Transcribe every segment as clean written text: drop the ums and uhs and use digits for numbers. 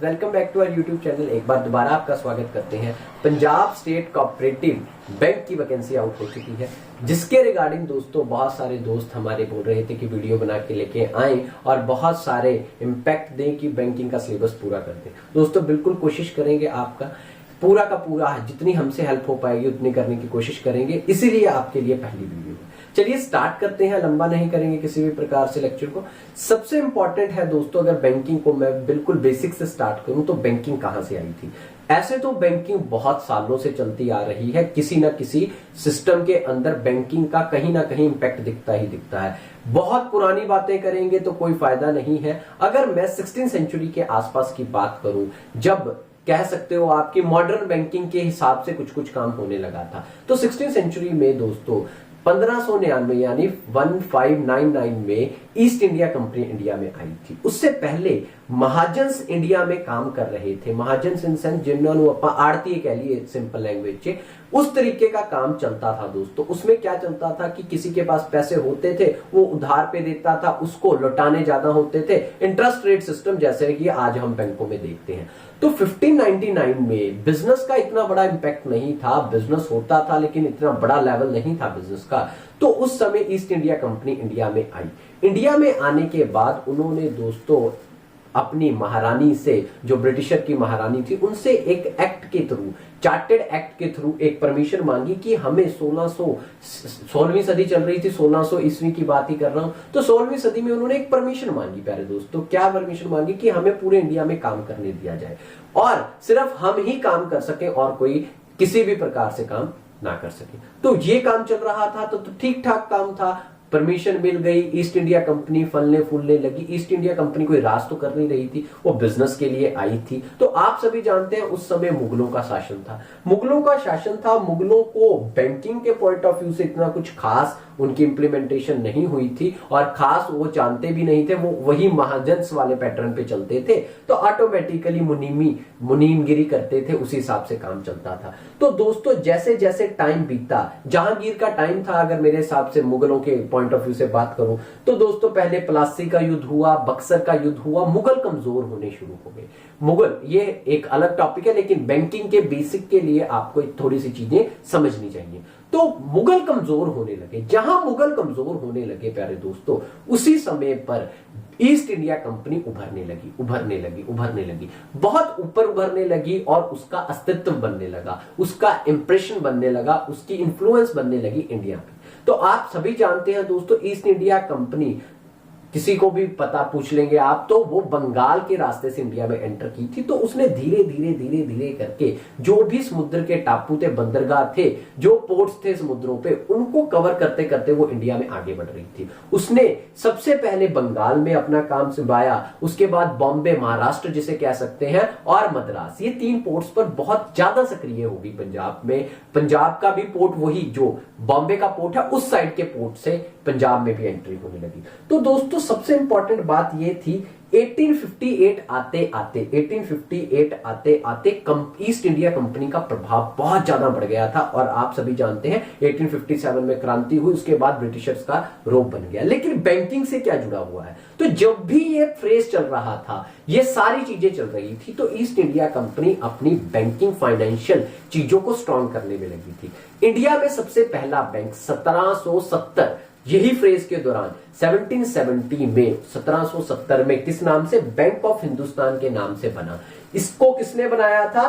Welcome back to our YouTube channel. एक बार दोबारा आपका स्वागत करते हैं। पंजाब स्टेट कोऑपरेटिव बैंक की वैकेंसी आउट हो चुकी है, जिसके रिगार्डिंग दोस्तों बहुत सारे दोस्त हमारे बोल रहे थे कि वीडियो बना के लेके आएं और बहुत सारे इम्पैक्ट दें कि बैंकिंग का सिलेबस पूरा कर दें। दोस्तों बिल्कुल कोशिश करेंगे, आपका पूरा का पूरा जितनी हमसे हेल्प हो पाएगी उतनी करने की कोशिश करेंगे, इसीलिए आपके लिए पहली वीडियो है। चलिए स्टार्ट करते हैं, लंबा नहीं करेंगे किसी भी प्रकार से लेक्चर को। सबसे इंपॉर्टेंट है दोस्तों, अगर बैंकिंग को मैं बिल्कुल बेसिक से स्टार्ट करूं तो बैंकिंग कहां से आई थी। ऐसे तो बैंकिंग बहुत सालों से चलती आ रही है, किसी ना किसी सिस्टम के अंदर बैंकिंग का कहीं ना कहीं इंपैक्ट दिखता ही दिखता है। बहुत पुरानी बातें करेंगे तो कोई फायदा नहीं है। अगर मैं 16वीं सेंचुरी के आसपास की बात करूं, जब कह सकते हो आपकी मॉडर्न बैंकिंग के हिसाब से कुछ कुछ काम होने लगा था, तो 16वीं सेंचुरी में दोस्तों 1599 यानी 1599 में ईस्ट इंडिया कंपनी इंडिया में आई थी। उससे पहले महाजन्स इंडिया में काम कर रहे थे। महाजन्स इन सेंस जिन्होंने आड़ती कह लिए सिंपल लैंग्वेज से, उस तरीके का काम चलता था दोस्तों। उसमें क्या चलता था कि किसी के पास पैसे होते थे, वो उधार पे देता था, उसको लौटाने ज्यादा होते थे। इंटरेस्ट रेट सिस्टम जैसे कि आज हम बैंकों में देखते हैं। तो 1599 में बिजनेस का इतना बड़ा इंपैक्ट नहीं था। बिजनेस होता था लेकिन इतना बड़ा लेवल नहीं था बिजनेस का। तो उस समय ईस्ट इंडिया कंपनी इंडिया में आई। इंडिया में आने के बाद उन्होंने दोस्तों अपनी महारानी से, जो ब्रिटिशर की महारानी थी, उनसे एक एक्ट के थ्रू, चार्टेड एक्ट के थ्रू एक परमिशन मांगी कि हमें 16वीं सदी चल रही थी, 1600 ईस्वी की बात ही कर रहा हूं। तो 16वीं सदी में उन्होंने एक परमिशन मांगी प्यारे दोस्तों। क्या परमिशन मांगी? कि हमें पूरे इंडिया में काम करने दिया जाए और सिर्फ हम ही काम कर सके और कोई किसी भी प्रकार से काम ना कर सके। तो ये काम चल रहा था, तो ठीक ठाक काम था। परमिशन मिल गई, ईस्ट इंडिया कंपनी फलने फूलने लगी। ईस्ट इंडिया कंपनी कोई राज तो कर नहीं रही थी, वो बिजनेस के लिए आई थी। तो आप सभी जानते हैं उस समय मुगलों का शासन था। मुगलों का शासन था। मुगलों को बैंकिंग के पॉइंट ऑफ व्यू से इतना कुछ खास उनकी इंप्लीमेंटेशन नहीं हुई थी और खास वो जानते भी नहीं थे। वो वही महाजन्स वाले पैटर्न पे चलते थे, तो ऑटोमेटिकली मुनीमगिरी करते थे, उसी हिसाब से काम चलता था। तो दोस्तों जैसे जैसे टाइम बीता, जहांगीर का टाइम था, अगर मेरे हिसाब से मुगलों के पॉइंट ऑफ व्यू से बात करूं तो दोस्तों पहले प्लासी का युद्ध हुआ, बक्सर का युद्ध हुआ, मुगल कमजोर होने शुरू हो गए। मुगल, ये एक अलग टॉपिक है, लेकिन बैंकिंग के बेसिक के लिए आपको थोड़ी सी चीजें समझनी चाहिए। तो मुगल कमजोर होने लगे। जहां मुगल कमजोर होने लगे प्यारे दोस्तों, उसी समय पर ईस्ट इंडिया कंपनी उभरने लगी, बहुत ऊपर उभरने लगी और उसका अस्तित्व बनने लगा, उसका इंप्रेशन बनने लगा, उसकी इंफ्लुएंस बनने लगी इंडिया पे। तो आप सभी जानते हैं दोस्तों, ईस्ट इंडिया कंपनी, किसी को भी पता पूछ लेंगे आप, तो वो बंगाल के रास्ते से इंडिया में एंटर की थी। तो उसने धीरे धीरे करके जो भी समुद्र के टापू थे, बंदरगाह थे, जो पोर्ट्स थे समुद्रों पे, उनको कवर करते करते वो इंडिया में आगे बढ़ रही थी। उसने सबसे पहले बंगाल में अपना काम संभाया, उसके बाद बॉम्बे, महाराष्ट्र जिसे कह सकते हैं, और मद्रास, ये 3 पोर्ट्स पर बहुत ज्यादा सक्रिय होगी पंजाब में। पंजाब का भी पोर्ट, वही जो बॉम्बे का पोर्ट है, उस साइड के पोर्ट से पंजाब में भी एंट्री होने लगी। तो दोस्तों सबसे इंपॉर्टेंट बात यह थी, 1858 आते आते ईस्ट इंडिया कंपनी का प्रभाव बहुत ज्यादा बढ़ गया था। और आप सभी जानते हैं 1857 में क्रांति हुई, उसके बाद ब्रिटिशर्स का रोब बन गया। लेकिन बैंकिंग से क्या जुड़ा हुआ है? तो जब भी ये फ्रेज चल रहा था, ये सारी चीजें चल रही थी, तो ईस्ट इंडिया कंपनी अपनी बैंकिंग फाइनेंशियल चीजों को स्ट्रॉन्ग करने में लगी थी। इंडिया में सबसे पहला बैंक 1770, यही फ्रेज के दौरान 1770 में, 1770 में किस नाम से? बैंक ऑफ हिंदुस्तान के नाम से बना। इसको किसने बनाया था?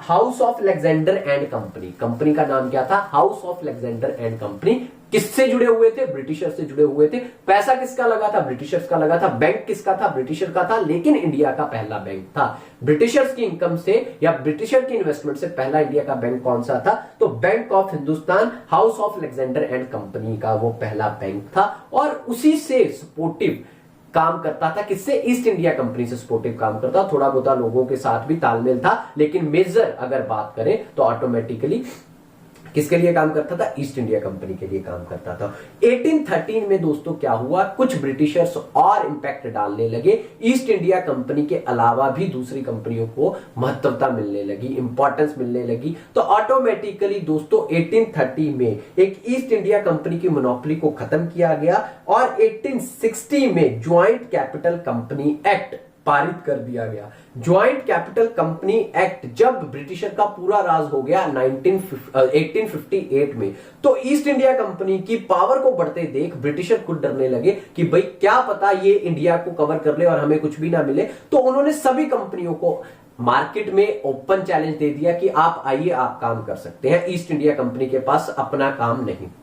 House of Alexander and company. Company का नाम क्या था? House of Alexander and company. किससे जुड़े हुए थे? ब्रिटिशर से जुड़े हुए थे। पैसा किसका लगा था? ब्रिटिशर्स का लगा था। बैंक किसका था? ब्रिटिशर का था। लेकिन इंडिया का पहला बैंक था। ब्रिटिशर्स की इनकम से या ब्रिटिशर की इन्वेस्टमेंट से पहला इंडिया का बैंक कौन सा था? तो bank of Hindustan, house of Alexander and company का वो पहला बैंक था। और उसी से सपोर्टिव काम करता था। किससे? ईस्ट इंडिया कंपनी से सपोर्टिव काम करता। थोड़ा बहुत लोगों के साथ भी तालमेल था, लेकिन मेजर अगर बात करें तो ऑटोमेटिकली किसके लिए काम करता था? ईस्ट इंडिया कंपनी के लिए काम करता था। 1813 में दोस्तों क्या हुआ? कुछ ब्रिटिशर्स और इंपैक्ट डालने लगे। ईस्ट इंडिया कंपनी के अलावा भी दूसरी कंपनियों को महत्वता मिलने लगी, इंपॉर्टेंस मिलने लगी। तो ऑटोमेटिकली दोस्तों 1830 में एक ईस्ट इंडिया कंपनी की मोनोपोली को खत्म किया गया और 1860 में ज्वाइंट कैपिटल कंपनी एक्ट पारित कर दिया गया। ज्वाइंट कैपिटल कंपनी एक्ट जब ब्रिटिशर का पूरा राज हो गया 1858 में, तो ईस्ट इंडिया कंपनी की पावर को बढ़ते देख ब्रिटिशर खुद डरने लगे कि भाई क्या पता ये इंडिया को कवर कर ले और हमें कुछ भी ना मिले। तो उन्होंने सभी कंपनियों को मार्केट में ओपन चैलेंज दे दिया कि आप आइए, आप काम कर सकते हैं। ईस्ट इंडिया कंपनी के पास अपना काम नहीं हुआ।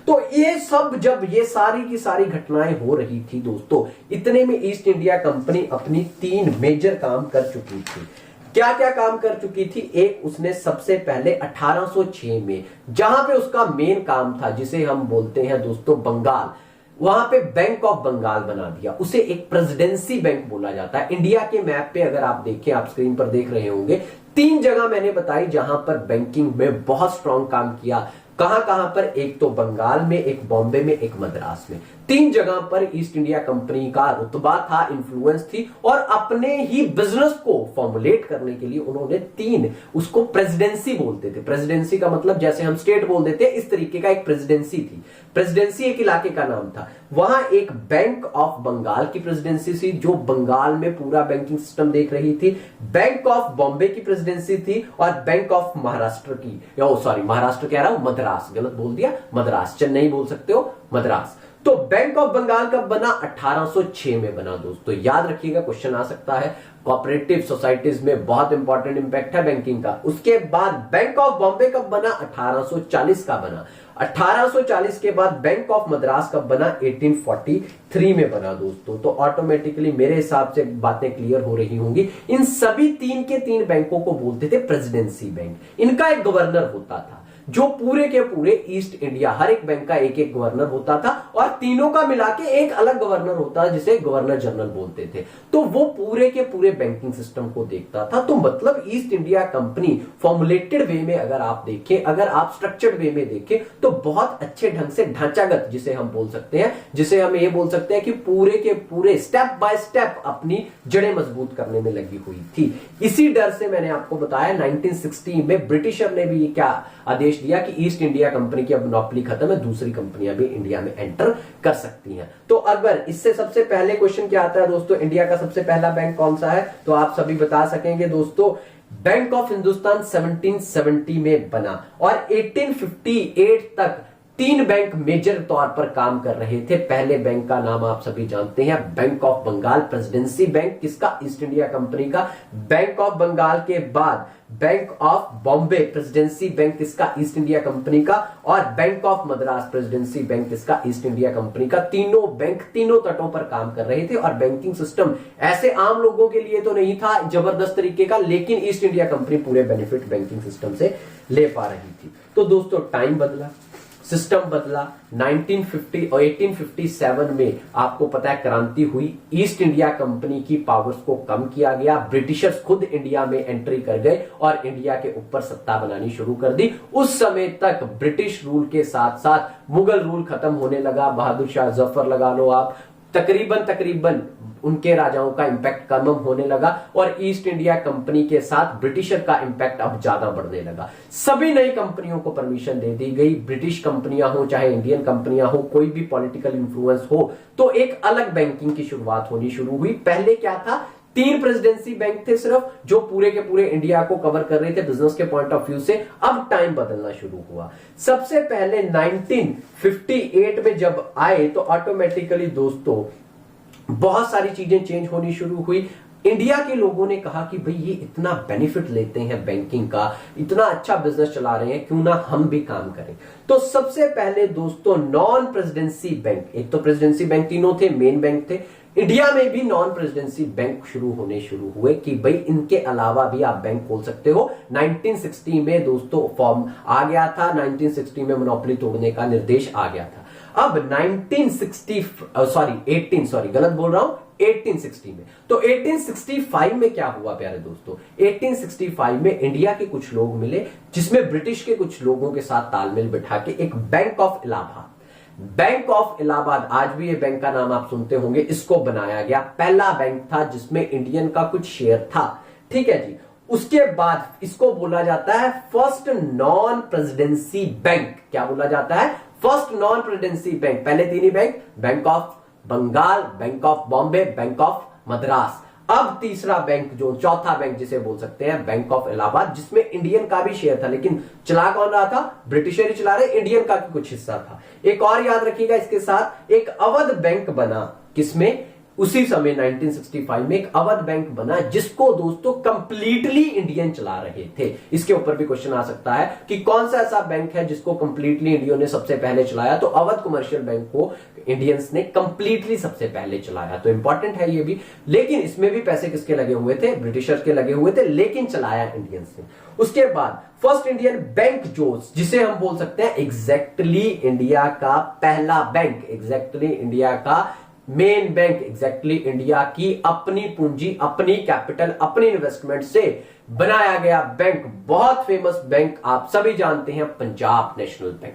तो ये सब जब ये सारी की सारी घटनाएं हो रही थी दोस्तों, इतने में ईस्ट इंडिया कंपनी अपनी 3 मेजर काम कर चुकी थी। क्या क्या काम कर चुकी थी? एक, उसने सबसे पहले 1806 में जहां पे उसका मेन काम था, जिसे हम बोलते हैं दोस्तों बंगाल, वहां पे बैंक ऑफ बंगाल बना दिया। उसे एक प्रेसिडेंसी बैंक बोला जाता है। इंडिया के मैप पे अगर आप देखें, आप स्क्रीन पर देख रहे होंगे, 3 जगह मैंने बताई जहां पर बैंकिंग में बहुत स्ट्रांग काम किया। कहां कहां पर? एक तो बंगाल में, एक बॉम्बे में, एक मद्रास में। 3 जगह पर ईस्ट इंडिया कंपनी का रुतबा था, इन्फ्लुएंस थी, और अपने ही बिजनेस को फॉर्मुलेट करने के लिए उन्होंने 3, उसको प्रेसिडेंसी बोलते थे। प्रेसिडेंसी का मतलब जैसे हम स्टेट बोल देते हैं, इस तरीके का एक प्रेसिडेंसी थी। प्रेसिडेंसी एक इलाके का नाम था। वहां एक बैंक ऑफ बंगाल की प्रेसिडेंसी थी, जो बंगाल में पूरा बैंकिंग सिस्टम देख रही थी। बैंक ऑफ बॉम्बे की प्रेसिडेंसी थी, और बैंक ऑफ महाराष्ट्र की, सॉरी महाराष्ट्र कह रहा हूं, मद्रास, गलत बोल दिया, मद्रास, चेन्नई बोल सकते हो, मद्रास। तो बैंक ऑफ बंगाल कब बना? 1806 में बना दोस्तों। याद रखिएगा, क्वेश्चन आ सकता है। कोऑपरेटिव सोसाइटीज में बहुत इंपॉर्टेंट इंपैक्ट है बैंकिंग का। उसके बाद बैंक ऑफ बॉम्बे कब बना? 1840 का बना। 1840 के बाद बैंक ऑफ मद्रास कब बना? 1843 में बना दोस्तों। तो ऑटोमेटिकली मेरे हिसाब से बातें क्लियर हो रही होंगी। इन सभी 3 के 3 बैंकों को बोलते थे प्रेसिडेंसी बैंक। इनका एक गवर्नर होता था, जो पूरे के पूरे ईस्ट इंडिया, हर एक बैंक का एक एक गवर्नर होता था, और तीनों का मिला के एक अलग गवर्नर होता है जिसे गवर्नर जनरल बोलते थे। तो वो पूरे के पूरे बैंकिंग सिस्टम को देखता था। तो मतलब ईस्ट इंडिया कंपनी फॉर्मुलेटेड वे में अगर आप देखें, अगर आप स्ट्रक्चर्ड वे में देखें, तो बहुत अच्छे ढंग से ढांचागत, जिसे हम बोल सकते हैं, जिसे हम ये बोल सकते हैं कि पूरे के पूरे स्टेप बाय स्टेप अपनी जड़ें मजबूत करने में लगी हुई थी। इसी डर से मैंने आपको बताया 1960 में ब्रिटिशर ने भी क्या आदेश दिया कि ईस्ट इंडिया कंपनी की अब मोनोपोली खत्म है, दूसरी कंपनियां भी इंडिया में एंटर कर सकती हैं। तो अगर इससे सबसे पहले क्वेश्चन क्या आता है दोस्तों, इंडिया का सबसे पहला बैंक कौन सा है? तो आप सभी बता सकेंगे दोस्तों, बैंक ऑफ हिंदुस्तान 1770 में बना, और 1858 तक 3 बैंक मेजर तौर पर काम कर रहे थे। पहले बैंक का नाम आप सभी जानते हैं, bank of Bengal, presidency bank, किसका? ईस्ट इंडिया कंपनी का। बैंक ऑफ बंगाल के बाद bank of Bombay, presidency bank, किसका? ईस्ट इंडिया कंपनी का। और bank of Madras, presidency bank, किसका? ईस्ट इंडिया कंपनी का। तीनों बैंक तीनों तटों पर काम कर रहे थे, और बैंकिंग सिस्टम ऐसे आम लोगों के लिए तो नहीं था जबरदस्त तरीके का, लेकिन ईस्ट इंडिया कंपनी पूरे बेनिफिट बैंकिंग सिस्टम से ले पा रही थी। तो दोस्तों टाइम बदला, सिस्टम बदला। 1950 और 1857 में आपको पता है क्रांति हुई। ईस्ट इंडिया कंपनी की पावर्स को कम किया गया। ब्रिटिशर्स खुद इंडिया में एंट्री कर गए और इंडिया के ऊपर सत्ता बनानी शुरू कर दी। उस समय तक ब्रिटिश रूल के साथ साथ मुगल रूल खत्म होने लगा। बहादुर शाह जफर लगा लो आप, तकरीबन उनके राजाओं का इंपैक्ट कम होने लगा, और ईस्ट इंडिया कंपनी के साथ ब्रिटिशर का इंपैक्ट अब ज्यादा बढ़ने लगा। सभी नई कंपनियों को परमिशन दे दी गई, ब्रिटिश कंपनियां हो चाहे इंडियन कंपनियां हो, कोई भी पॉलिटिकल इंफ्लुएंस हो, तो एक अलग बैंकिंग की शुरुआत होनी शुरू हुई। पहले क्या था? 3 प्रेसिडेंसी बैंक थे सिर्फ, जो पूरे के पूरे इंडिया को कवर कर रहे थे बिजनेस के पॉइंट ऑफ व्यू से। अब टाइम बदलना शुरू हुआ। सबसे पहले 1958 में जब आए, तो ऑटोमेटिकली दोस्तों बहुत सारी चीजें चेंज होनी शुरू हुई। इंडिया के लोगों ने कहा कि भाई ये इतना बेनिफिट लेते हैं बैंकिंग का, इतना अच्छा बिजनेस चला रहे हैं, क्यों ना हम भी काम करें। तो सबसे पहले दोस्तों नॉन प्रेसिडेंसी बैंक, एक तो प्रेसिडेंसी बैंक तीनों थे, मेन बैंक थे, इंडिया में भी नॉन प्रेसिडेंसी बैंक शुरू हुए कि भाई इनके अलावा भी आप बैंक खोल सकते हो। 1960 में दोस्तों फॉर्म आ गया था, 1960 में मोनोपोली तोड़ने का निर्देश आ गया था। अब 1860 में, तो 1865 में क्या हुआ प्यारे दोस्तों? 1865 में इंडिया के कुछ लोग मिले, जिसमें ब्रिटिश के कुछ लोगों के साथ तालमेल बिठा के एक bank of Allahabad, bank of Allahabad, आज भी ये बैंक का नाम आप सुनते होंगे, इसको बनाया गया। पहला बैंक था जिसमें इंडियन का कुछ शेयर था, ठीक है जी। उसके बाद इसको बोला जाता है फर्स्ट नॉन प्रेसिडेंसी बैंक। क्या बोला जाता है? First non presidency bank. पहले 3 ही bank, Bank of Bengal, bank of Bombay, Bank of Madras. अब तीसरा बैंक, जो चौथा बैंक जिसे बोल सकते हैं, बैंक ऑफ इलाहाबाद, जिसमें इंडियन का भी शेयर था, लेकिन चला कौन रहा था? ब्रिटिशर ही चला रहे, इंडियन का भी कुछ हिस्सा था। एक और याद रखिएगा इसके साथ, एक अवध बैंक बना, किसमें? उसी समय 1965 में एक अवध बैंक बना, जिसको दोस्तों कंप्लीटली इंडियन चला रहे थे। इसके ऊपर भी क्वेश्चन आ सकता है कि कौन सा ऐसा बैंक है जिसको कंप्लीटली इंडियन ने सबसे पहले चलाया, तो अवध कमर्शियल बैंक को इंडियंस ने कंप्लीटली सबसे पहले चलाया, तो इंपॉर्टेंट है ये भी। लेकिन इसमें भी पैसे किसके लगे हुए थे? ब्रिटिशर्स के लगे हुए थे, लेकिन चलाया इंडियंस ने। उसके बाद फर्स्ट इंडियन बैंक, जो जिसे हम बोल सकते हैं एग्जैक्टली इंडिया का पहला बैंक, एग्जैक्टली इंडिया का मेन बैंक, एग्जैक्टली इंडिया की अपनी पूंजी, अपनी कैपिटल, अपनी इन्वेस्टमेंट से बनाया गया बैंक, बहुत फेमस बैंक आप सभी जानते हैं, पंजाब नेशनल बैंक।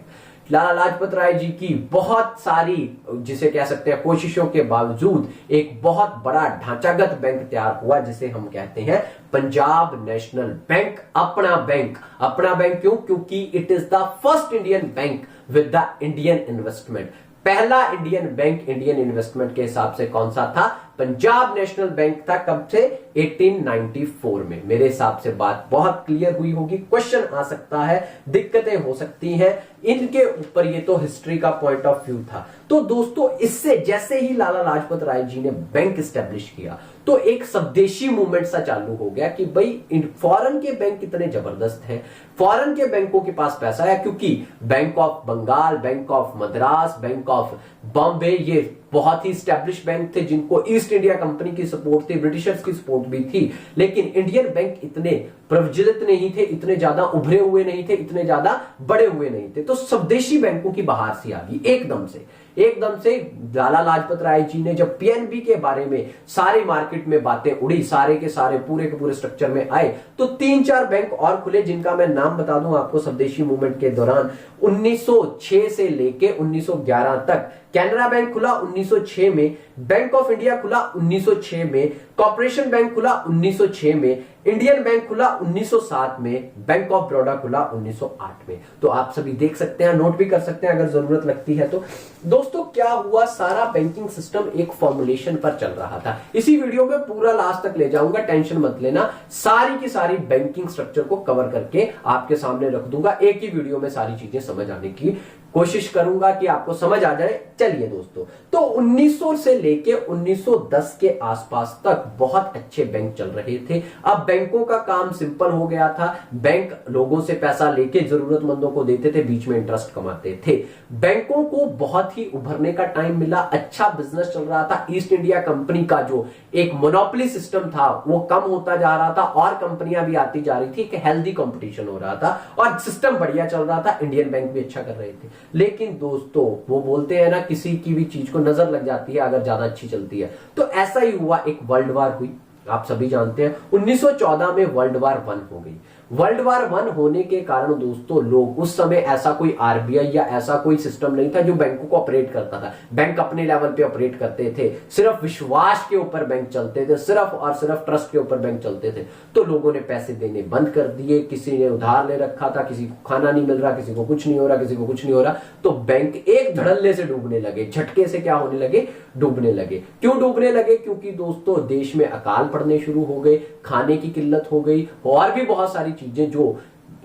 लाला लाजपत राय जी की बहुत सारी, जिसे कह सकते हैं, कोशिशों के बावजूद एक बहुत बड़ा ढांचागत बैंक तैयार हुआ, जिसे हम कहते हैं पंजाब नेशनल बैंक। अपना बैंक, अपना बैंक क्यों? क्योंकि it is the first Indian bank with the Indian investment. पहला इंडियन बैंक इंडियन इन्वेस्टमेंट के हिसाब से कौन सा था? पंजाब नेशनल बैंक था। कब से? 1894 में। मेरे हिसाब से बात बहुत क्लियर हुई होगी। क्वेश्चन आ सकता है, दिक्कतें हो सकती हैं इनके ऊपर, ये तो हिस्ट्री का पॉइंट ऑफ व्यू था। तो दोस्तों, इससे जैसे ही लाला लाजपत राय जी ने बैंक स्टैब्लिश किया, तो एक स्वदेशी मूवमेंट सा चालू हो गया कि भाई फॉरेन के बैंक कितने जबरदस्त हैं, फॉरेन के बैंकों के पास पैसा है, क्योंकि bank of Bengal, bank of Madras, bank of Bombay, ये बहुत ही स्टैब्लिश बैंक थे, जिनको ईस्ट इंडिया कंपनी की सपोर्ट थी, ब्रिटिशर्स की सपोर्ट भी थी। लेकिन इंडियन बैंक इतने प्रज्वलित नहीं थे, इतने ज्यादा उभरे हुए नहीं थे, इतने ज्यादा बड़े हुए नहीं थे। तो स्वदेशी बैंकों की बहार सी आ गई एकदम से। एकदम से लाला लाजपत राय जी ने जब पीएनबी के बारे में सारी मार्केट में बातें उड़ी, सारे के सारे पूरे के पूरे स्ट्रक्चर में आए, तो 3-4 बैंक और खुले, जिनका मैं नाम बता दूं आपको। स्वदेशी मूवमेंट के दौरान 1906 से लेके 1911 तक कैनरा बैंक खुला 1906 में, बैंक ऑफ इंडिया खुला 1906 में, कॉर्पोरेशन बैंक खुला 1906 में, इंडियन बैंक खुला 1907 में, बैंक ऑफ बड़ौदा खुला 1908 में। तो आप सभी देख सकते हैं, नोट भी कर सकते हैं अगर जरूरत लगती है तो। दोस्तों, क्या हुआ? सारा बैंकिंग सिस्टम एक फॉर्मुलेशन पर चल रहा था। इसी वीडियो में पूरा लास्ट तक ले जाऊंगा, टेंशन मत लेना। सारी की सारी बैंकिंग स्ट्रक्चर को कवर करके आपके सामने रख दूंगा। एक ही वीडियो में सारी चीजें समझ आने की कोशिश करूंगा कि आपको समझ आ जाए। चलिए दोस्तों, तो 1900 से लेके 1910 के आसपास तक बहुत अच्छे बैंक चल रहे थे। अब बैंकों का काम सिंपल हो गया था। बैंक लोगों से पैसा लेके जरूरतमंदों को देते थे, बीच में इंटरेस्ट कमाते थे। बैंकों को बहुत ही उभरने का टाइम मिला, अच्छा बिजनेस चल रहा था। ईस्ट इंडिया कंपनी का जो एक मोनोपोली सिस्टम था वो कम होता जा रहा था, और कंपनियां भी आती जा रही थी, एक हेल्दी कंपटीशन हो रहा था, और सिस्टम बढ़िया चल रहा था। इंडियन बैंक भी अच्छा कर रहे थे। लेकिन दोस्तों, वो बोलते हैं ना, किसी की भी चीज को नजर लग जाती है अगर ज्यादा अच्छी चलती है। तो ऐसा ही हुआ, एक वर्ल्ड वार हुई, आप सभी जानते हैं। 1914 में वर्ल्ड वार 1 हो गई। वर्ल्ड वार 1 होने के कारण दोस्तों, लोग उस समय, ऐसा कोई आरबीआई या ऐसा कोई सिस्टम नहीं था जो बैंकों को ऑपरेट करता था। बैंक अपने लेवल पे ऑपरेट करते थे, सिर्फ विश्वास के ऊपर बैंक चलते थे, सिर्फ और सिर्फ ट्रस्ट के ऊपर बैंक चलते थे। तो लोगों ने पैसे देने बंद कर दिए, किसी ने उधार ले रखा था, किसी को खाना नहीं मिल रहा, किसी को कुछ नहीं हो रहा, किसी को कुछ नहीं हो रहा। तो बैंक एक धड़ल्ले से डूबने लगे, झटके से क्या होने लगे? डूबने लगे। क्यों डूबने लगे? क्योंकि दोस्तों, देश में अकाल पड़ने शुरू हो गए, खाने की किल्लत हो गई, और भी बहुत सारी चीजें जो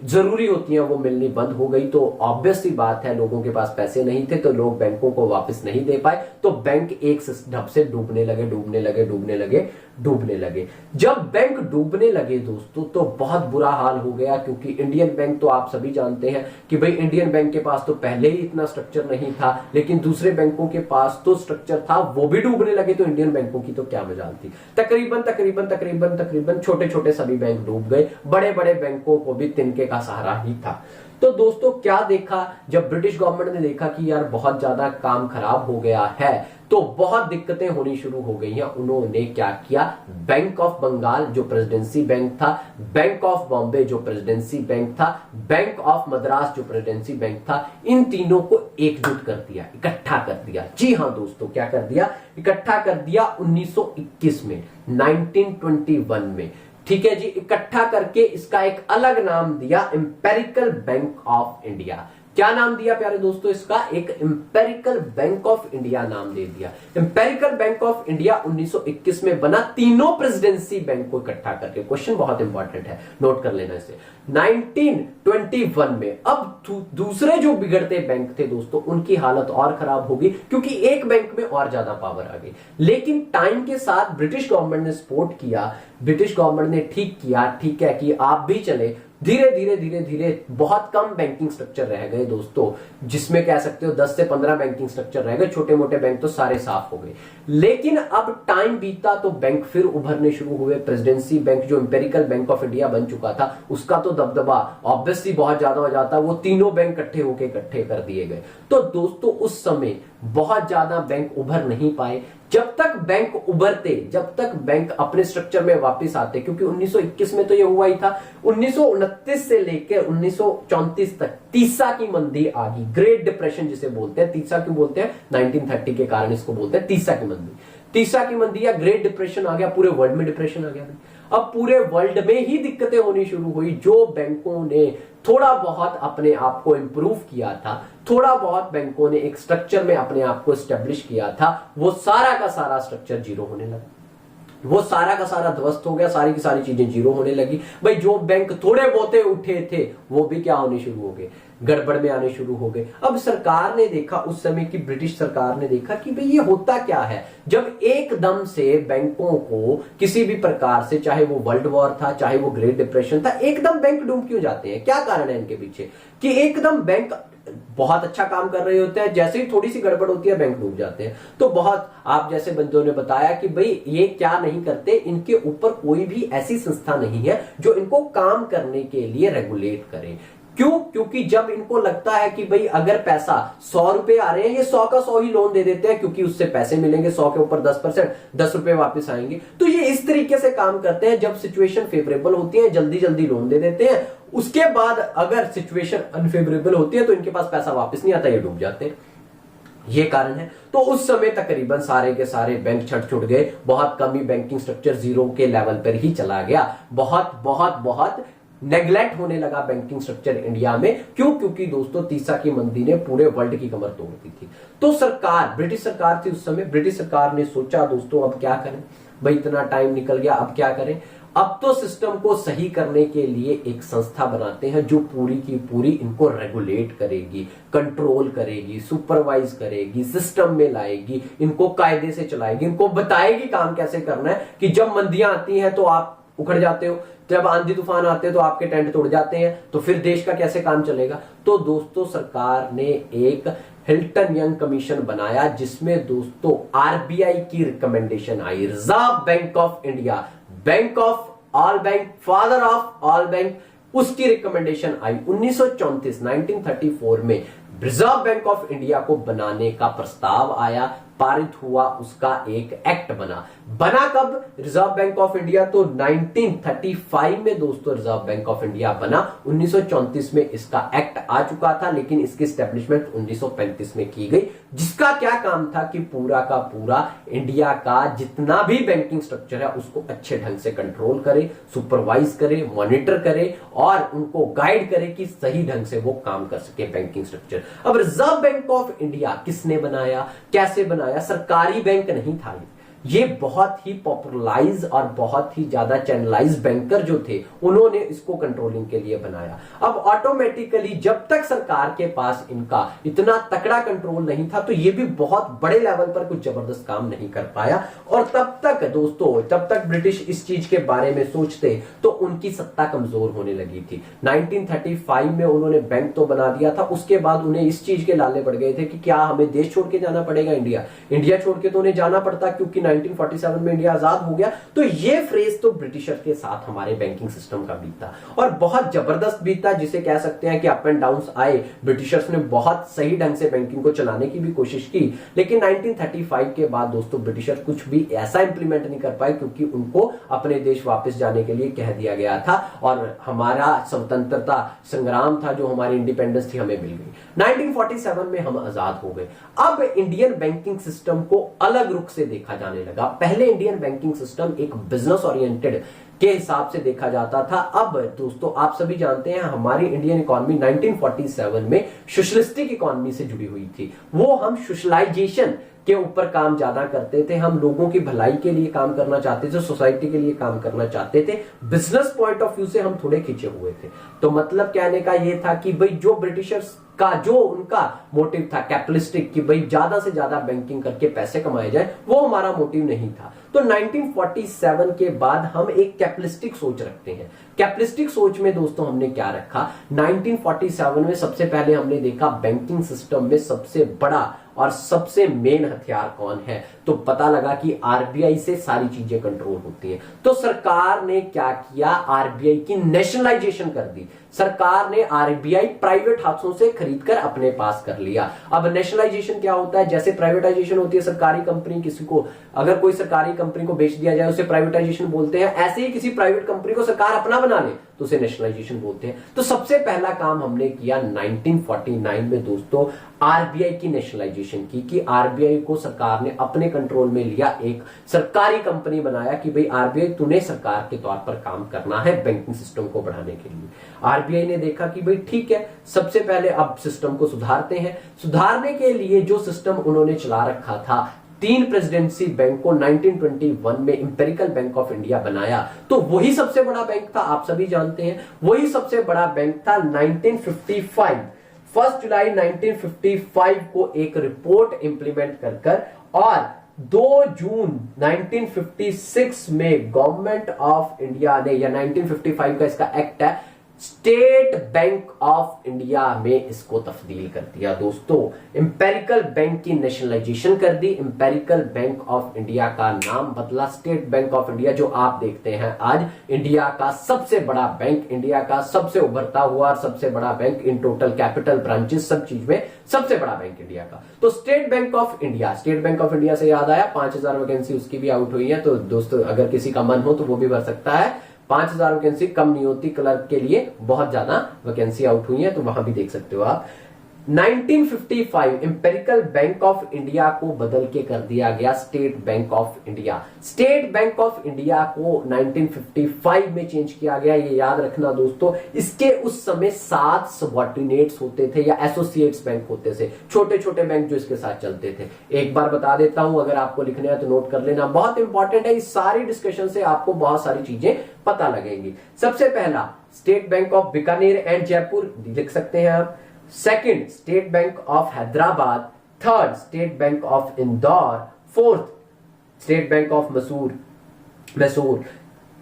जरूरी होती हैं वो मिलनी बंद हो गई। तो ऑब्वियस सी बात है, लोगों के पास पैसे नहीं थे, तो लोग बैंकों को वापस नहीं दे पाए, तो बैंक एक ढप से डूबने लगे, डूबने लगे, डूबने लगे, डूबने लगे। जब बैंक डूबने लगे दोस्तों, तो बहुत बुरा हाल हो गया, क्योंकि इंडियन बैंक तो आप सभी जानते हैं कि भाई इंडियन बैंक के पास तो पहले ही इतना स्ट्रक्चर नहीं था, लेकिन दूसरे बैंकों के पास तो स्ट्रक्चर था, वो भी डूबने लगे। तो इंडियन बैंकों की तो क्या मजाल थी। तकरीबन तकरीबन तकरीबन तकरीबन छोटे छोटे सभी बैंक डूब गए, बड़े बड़े बैंकों को भी तिनके का सहारा ही था। तो दोस्तों, क्या देखा? जब ब्रिटिश गवर्नमेंट ने देखा कि यार बहुत ज्यादा काम खराब हो गया है, तो बहुत दिक्कतें होनी शुरू हो गई हैं, उन्होंने क्या किया? बैंक ऑफ बंगाल जो प्रेसिडेंसी बैंक था, बैंक ऑफ बॉम्बे जो प्रेसिडेंसी बैंक था, बैंक ऑफ मद्रास जो प्रेसिडेंसी बैंक था, इन तीनों को एकजुट कर दिया, इकट्ठा कर दिया। जी हां दोस्तों, क्या कर दिया? इकट्ठा कर दिया 1921 में, 1921 में। ठीक है जी, इकट्ठा करके इसका एक अलग नाम दिया, इंपेरिकल बैंक ऑफ इंडिया। क्या नाम दिया प्यारे दोस्तों इसका? एक एम्पेरिकल बैंक ऑफ इंडिया नाम दे दिया। एम्पेरिकल बैंक ऑफ इंडिया 1921 में बना, तीनों प्रेसिडेंसी बैंक को इकट्ठा करके। क्वेश्चन बहुत इंपॉर्टेंट है, नोट कर लेना इसे। 1921 में अब दूसरे जो बिगड़ते बैंक थे दोस्तों, उनकी हालत और खराब होगी क्योंकि एक बैंक में और ज्यादा पावर आ गई। लेकिन टाइम के साथ ब्रिटिश गवर्नमेंट ने सपोर्ट किया, ब्रिटिश गवर्नमेंट ने ठीक किया, ठीक है कि आप भी चले। धीरे धीरे धीरे धीरे बहुत कम बैंकिंग स्ट्रक्चर रह गए दोस्तों, जिसमें कह सकते हो 10 से 15 बैंकिंग स्ट्रक्चर रह गए, छोटे मोटे बैंक तो सारे साफ हो गए। लेकिन अब टाइम बीता तो बैंक फिर उभरने शुरू हुए। प्रेसिडेंसी बैंक जो एम्पेरिकल बैंक ऑफ इंडिया बन चुका था, उसका तो दबदबा ऑब्वियसली बहुत ज्यादा हो जाता, वो तीनों बैंक इकट्ठे कर दिए गए। तो दोस्तों उस समय बहुत ज्यादा बैंक उभर नहीं पाए। जब तक बैंक उभरते, जब तक बैंक अपने स्ट्रक्चर में वापस आते, क्योंकि 1921 में तो ये हुआ ही था, 1929 से लेकर 1934 तक तीसा की मंदी आ गई, ग्रेट डिप्रेशन जिसे बोलते हैं। तीसा क्यों बोलते हैं? 1930 के कारण इसको बोलते हैं तीसा की मंदी। तीसा की मंदी या ग्रेट डिप्रेशन आ गया, पूरे वर्ल्ड में डिप्रेशन आ गया। अब पूरे वर्ल्ड में ही दिक्कतें होनी शुरू हुई। जो बैंकों ने थोड़ा बहुत अपने आप को इंप्रूव किया था, थोड़ा बहुत बैंकों ने एक स्ट्रक्चर में अपने आप को एस्टेब्लिश किया था, वो सारा का सारा स्ट्रक्चर जीरो होने लगा, वो सारा का सारा ध्वस्त हो गया, सारी की सारी चीजें जीरो होने लगी। भाई जो बैंक थोड़े बहुते उठे थे वो भी क्या होने शुरू हो गए, गड़बड़ में आने शुरू हो गए। अब सरकार ने देखा, उस समय की ब्रिटिश सरकार ने देखा कि भाई ये होता क्या है जब एकदम से बैंकों को किसी भी प्रकार से, चाहे वो वर्ल्ड वॉर था, चाहे वो ग्रेट डिप्रेशन था, एकदम बैंक डूब क्यों जाते हैं? क्या कारण है इनके पीछे कि एकदम बैंक बहुत अच्छा काम कर रहे होते हैं, जैसे ही थोड़ी सी गड़बड़ होती है बैंक डूब जाते हैं। तो बहुत आप जैसे बंदों ने बताया कि भाई ये क्या नहीं करते, इनके ऊपर कोई भी ऐसी संस्था नहीं है जो इनको काम करने के लिए रेगुलेट करे। क्यों? क्योंकि जब इनको लगता है कि भाई अगर पैसा 100 रुपए आ रहे हैं, ये 100 का 100 ही लोन दे देते हैं क्योंकि उससे पैसे मिलेंगे, 100 के ऊपर 10%, 10 रुपए वापस आएंगे। तो ये इस तरीके से काम करते हैं। जब सिचुएशन फेवरेबल होती है जल्दी जल्दी लोन दे देते हैं, उसके बाद अगर सिचुएशन अनफेवरेबल होती है तो इनके पास पैसा वापस नहीं आता, ये डूब जाते हैं। ये कारण है। तो उस समय तकरीबन सारे के सारे बैंक छूट गए, बहुत कम ही बैंकिंग स्ट्रक्चर जीरो के लेवल पर ही चला गया। बहुत बहुत बहुत नेग्लेक्ट होने लगा बैंकिंग स्ट्रक्चर इंडिया में। क्यों? क्योंकि दोस्तों तीसा की मंदी ने पूरे वर्ल्ड की कमर तोड़ दी थी। तो सरकार, ब्रिटिश सरकार थी उस समय, ब्रिटिश सरकार ने सोचा दोस्तों अब क्या करें, भाई इतना टाइम निकल गया, अब क्या करें? अब तो सिस्टम को सही करने के लिए एक संस्था बनाते हैं जो पूरी की पूरी इनको रेगुलेट करेगी, कंट्रोल करेगी, सुपरवाइज करेगी, सिस्टम में लाएगी, इनको कायदे से चलाएगी, इनको बताएगी काम कैसे करना है। कि जब मंदियां आती हैं तो आप उखड़ जाते हो, जब आंधी तूफान आते हैं तो आपके टेंट तोड़ जाते हैं, तो फिर देश का कैसे काम चलेगा? तो दोस्तों सरकार ने एक हिल्टन यंग कमीशन बनाया, जिसमें दोस्तों आरबीआई की recommendation I, reserve bank of India, bank of all bank, father of all bank, उसकी रिकमेंडेशन आई 1934 में रिजर्व बैंक ऑफ इंडिया को बनाने का प्रस्ताव आया, पारित हुआ, उसका एक एक्ट बना कब रिजर्व बैंक ऑफ इंडिया? तो 1935 में दोस्तों रिजर्व बैंक ऑफ इंडिया बना। 1934 में इसका एक्ट आ चुका था, लेकिन इसकी स्टैब्लिशमेंट 1935 में की गई, जिसका क्या काम था कि पूरा का पूरा इंडिया का जितना भी बैंकिंग स्ट्रक्चर है उसको अच्छे ढंग से कंट्रोल करे, सुपरवाइज करे, मॉनिटर करे और उनको गाइड करे कि सही ढंग से वो काम कर सके बैंकिंग स्ट्रक्चर। अब रिजर्व बैंक ऑफ इंडिया किसने बनाया, कैसे बनाया? सरकारी बैंक नहीं था ये बहुत ही पॉपुलराइज और बहुत ही ज्यादा चैनलाइज बैंकर जो थे उन्होंने इसको कंट्रोलिंग के लिए बनाया। अब ऑटोमेटिकली जब तक सरकार के पास इनका इतना तकड़ा कंट्रोल नहीं था तो ये भी बहुत बड़े लेवल पर कुछ जबरदस्त काम नहीं कर पाया। और तब तक दोस्तों, तब तक ब्रिटिश इस चीज के बारे में सोचते तो उनकी सत्ता कमजोर होने लगी थी। 1935 में उन्होंने बैंक तो बना दिया था, उसके बाद उन्हें इस चीज के लाले पड़ गए थे कि क्या हमें देश छोड़ के जाना पड़ेगा, इंडिया छोड़ के तो उन्हें जाना पड़ता क्योंकि 1947 में इंडिया आजाद हो गया। तो ये फ्रेज तो ब्रिटिशर के साथ हमारे बैंकिंग सिस्टम का बीता और बहुत जबरदस्त बीता, जिसे कह सकते हैं कि अप एंड डाउन्स आए। ब्रिटिशर्स ने बहुत सही ढंग से बैंकिंग को चलाने की भी कोशिश की, लेकिन 1935 के बाद दोस्तों ब्रिटिशर कुछ भी ऐसा इंप्लीमेंट नहीं कर पाए क्योंकि उनको अपने देश वापस जाने के लिए कह दिया गया था और हमारा स्वतंत्रता संग्राम था, जो हमारी इंडिपेंडेंस थी, हमें मिल गई। 1947 में हम आजाद हो गए। अब इंडियन बैंकिंग सिस्टम को अलग रुख से देखा जाने लगा। पहले इंडियन बैंकिंग सिस्टम एक बिजनेस ओरिएंटेड के हिसाब से देखा जाता था। अब दोस्तों आप सभी जानते हैं हमारी इंडियन इकोनॉमी 1947 में सोशलिस्टिक इकोनॉमी से जुड़ी हुई थी। वो हम सोशलाइजेशन के ऊपर काम ज्यादा करते थे, हम लोगों की भलाई के लिए काम करना चाहते थे, सोसाइटी के लिए काम करना चाहते थे। बिजनेस पॉइंट ऑफ व्यू से हम थोड़े खींचे हुए थे। तो मतलब कहने का ये था कि भाई जो ब्रिटिशर्स का जो उनका मोटिव था कैपिटलिस्टिक, कि भाई ज्यादा से ज्यादा बैंकिंग करके पैसे कमाए जाए, वो हमारा मोटिव नहीं था। तो 1947 के बाद हम एक कैपिटलिस्टिक सोच रखते हैं। कैपिटलिस्टिक सोच में दोस्तों हमने क्या रखा, 1947 में सबसे पहले हमने देखा बैंकिंग सिस्टम में सबसे बड़ा और सबसे मेन हथियार कौन है, तो पता लगा कि आरबीआई से सारी चीजें कंट्रोल होती हैं। तो सरकार ने क्या किया, आरबीआई की नेशनलाइजेशन कर दी। सरकार ने आरबीआई प्राइवेट हाथों से खरीदकर अपने पास कर लिया। अब नेशनलाइजेशन क्या होता है, जैसे प्राइवेटाइजेशन होती है, सरकारी कंपनी किसी को, अगर कोई सरकारी कंपनी को बेच दिया जाए उसे प्राइवेटाइजेशन बोलते हैं। ऐसे ही किसी प्राइवेट कंपनी को सरकार अपना बना ले तो उसे नेशनलाइजेशन बोलते हैं। तो सबसे पहला काम हमने किया 1949 में दोस्तों, आरबीआई की नेशनलाइजेशन की, कि आरबीआई को सरकार ने अपने कंट्रोल में लिया, एक सरकारी कंपनी बनाया कि भाई आरबीआई तूने सरकार के तौर पर काम करना है बैंकिंग सिस्टम को बढ़ाने के लिए। आरबीआई ने देखा कि भाई ठीक है, सबसे पहले अब सिस्टम को सुधारते हैं। सुधारने के लिए जो सिस्टम उन्होंने चला रखा था, 3 प्रेसिडेंसी बैंक को 1921 में इंपेरिकल बैंक ऑफ इंडिया बनाया, तो वही सबसे बड़ा बैंक था, आप सभी जानते हैं। वही सबसे बड़ा बैंक था। 1955 1 जुलाई 1955 को एक रिपोर्ट इंप्लीमेंट कर और 2 जून 1956 में गवर्नमेंट ऑफ इंडिया ने, या 1955 का इसका एक्ट है, स्टेट बैंक ऑफ इंडिया में इसको तब्दील कर दिया। दोस्तों इंपेरिकल बैंक की नेशनलाइजेशन कर दी, इंपेरिकल बैंक ऑफ इंडिया का नाम बदला स्टेट बैंक ऑफ इंडिया, जो आप देखते हैं आज इंडिया का सबसे बड़ा बैंक, इंडिया का सबसे उभरता हुआ और सबसे बड़ा bank in total capital, branches, सब चीज में सबसे बड़ा बैंक इंडिया का। तो state bank of India, state bank of India से याद आया 5000 वैकेंसी उसकी भी आउट हुई है, तो दोस्तों अगर किसी का मन हो तो वो भी भर सकता है। 5000 वैकेंसी कम नहीं होती, क्लर्क के लिए बहुत ज्यादा वैकेंसी आउट हुई है, तो वहां भी देख सकते हो आप। 1955 इंपेरिकल बैंक ऑफ इंडिया को बदल के कर दिया गया state bank of India. State bank of India को 1955 में चेंज किया गया, ये याद रखना दोस्तों। इसके उस समय 7 सबऑर्डिनेट्स होते थे या एसोसिएट्स बैंक होते थे, छोटे छोटे बैंक जो इसके साथ चलते थे। एक बार बता देता हूं, अगर आपको लिखना है तो नोट कर लेना, बहुत इंपॉर्टेंट है। इस सारी डिस्कशन से आपको बहुत सारी चीजें पता लगेंगी। सबसे पहला state bank of Bikaner and Jaipur, लिख सकते हैं आप। Second state bank of Hyderabad, third state bank of Indore, fourth state bank of Mysore,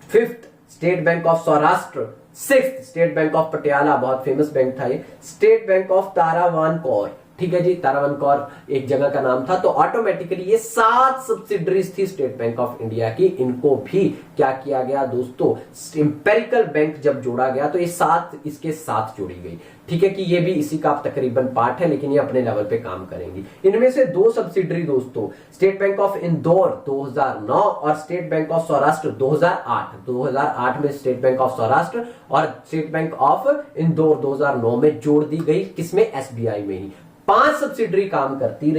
fifth state bank of Saurashtra, sixth state bank of Patiala, बहुत फेमस बैंक था ये, स्टेट बैंक ऑफ तारावानकोर, ठीक है जी, तारावानकोर एक जगह का नाम था। तो ऑटोमेटिकली ये 7 सब्सिडरीज थी स्टेट बैंक ऑफ इंडिया की, इनको भी क्या किया गया दोस्तों, इंपेरिकल बैंक जब जोड़ा गया तो ये 7 इसके साथ जोड़ी गई। ठीक है कि ये भी इसी का तकरीबन पार्ट है, लेकिन ये अपने लेवल पे काम करेंगी। इनमें से 2 सब्सिडरी दोस्तों, स्टेट बैंक ऑफ इंदौर 2009 और स्टेट बैंक ऑफ सौराष्ट्र 2008 में स्टेट बैंक ऑफ सौराष्ट्र और स्टेट बैंक ऑफ इंदौर 2009 में जोड़ दी गई, किसमें, एसबीआई में ही। 5 सब्सिडरी काम करती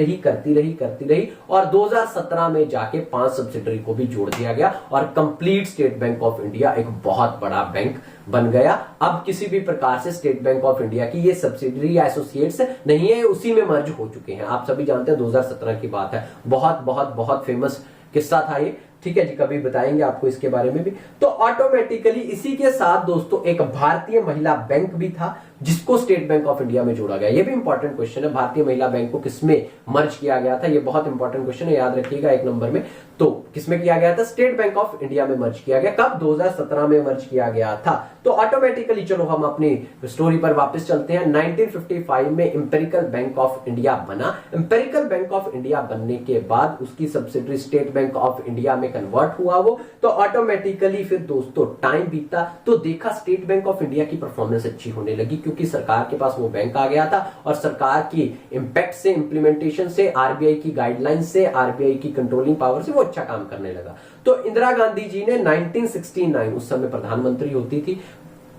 रही और 2017 में जाके 5 सब्सिडरी को भी जोड़ दिया गया और complete state bank of India एक बहुत बड़ा बैंक बन गया। अब किसी भी प्रकार से स्टेट बैंक ऑफ इंडिया की ये सब्सिडरी या एसोसिएट्स नहीं है, उसी में मर्ज हो चुके हैं। आप सभी जानते हैं 2017 की बात है, बहुत फेमस किस्सा था ये। ठीक है जी, कभी बताएंगे आपको इसके बारे में भी। तो ऑटोमेटिकली इसी के साथ दोस्तों एक भारतीय महिला बैंक भी था जिसको स्टेट बैंक ऑफ इंडिया में जोड़ा गया। ये भी इंपॉर्टेंट क्वेश्चन है, भारतीय महिला बैंक को किसमें मर्ज किया गया था, ये बहुत इंपॉर्टेंट क्वेश्चन है, याद रखिएगा 1 नंबर में। तो किसमें किया गया था, स्टेट बैंक ऑफ इंडिया में मर्ज किया गया। कब, 2017 में मर्ज किया गया था। तो ऑटोमेटिकली चलो हम अपनी स्टोरी पर वापस चलते हैं। 1955 में इंपेरिकल बैंक ऑफ इंडिया बना। इंपेरिकल बैंक ऑफ इंडिया बनने के बाद उसकी subsidiary state bank of India में कन्वर्ट हुआ वो। तो ऑटोमेटिकली फिर दोस्तों टाइम बीता तो देखा स्टेट बैंक ऑफ इंडिया की परफॉर्मेंस अच्छी होने लगी, क्योंकि सरकार के पास वो बैंक आ गया था और सरकार की इंपैक्ट से, इंप्लीमेंटेशन से, आरबीआई की गाइडलाइन से, आरबीआई की कंट्रोलिंग पावर से वो अच्छा काम करने लगा। तो इंदिरा गांधी जी ने 1969, उस समय प्रधानमंत्री होती थी,